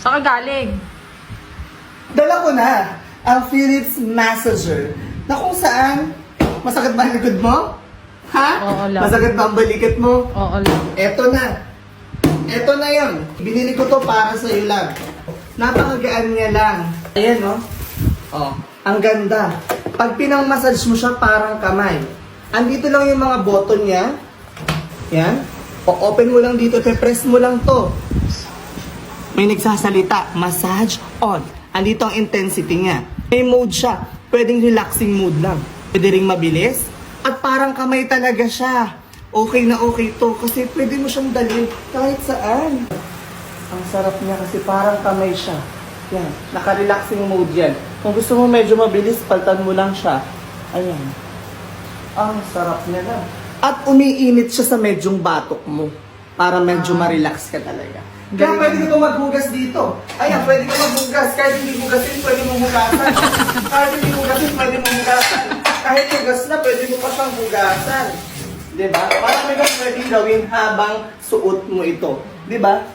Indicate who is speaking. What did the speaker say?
Speaker 1: Saan ka galing?
Speaker 2: Dala ko na ang Philips Massager na kung saan masakit ba ang likod mo? Ha?
Speaker 1: Oo lang.
Speaker 2: Masakit ba ang balikat mo?
Speaker 1: Oo lang.
Speaker 2: Eto na. Eto na yun. Binili ko to para sa iyo lang. Napakagaan niya lang. Ayan, no? Oh, ang ganda. Pag pinang-massage mo siya, parang kamay. Andito lang yung mga button niya. Yan. O-open mo lang dito, press mo lang to. May nagsasalita, massage on. Andito ang intensity niya. May mode siya. Pwedeng relaxing mode lang. Pwede ring mabilis. At parang kamay talaga siya. Okay na okay to. Kasi pwede mo siyang dalhin kahit saan. Ang sarap niya kasi parang kamay siya. Yan. Naka-relaxing mode yan. Kung gusto mo medyo mabilis, paltan mo lang siya. Ayan. Ang sarap niya na. At umiinit siya sa medyong batok mo. Para medyo ma-relax ka talaga. Kaya pwede ka maghugas dito. Ayan, pwede ka maghugas. Kahit hindi hugasin, pwede mong hugasan. Kahit hindi hugasin, pwede mong hugasan. Kahit hugas na, pwede mo pa siyang hugasan. Diba? Parang may pwede gawin habang suot mo ito. Diba?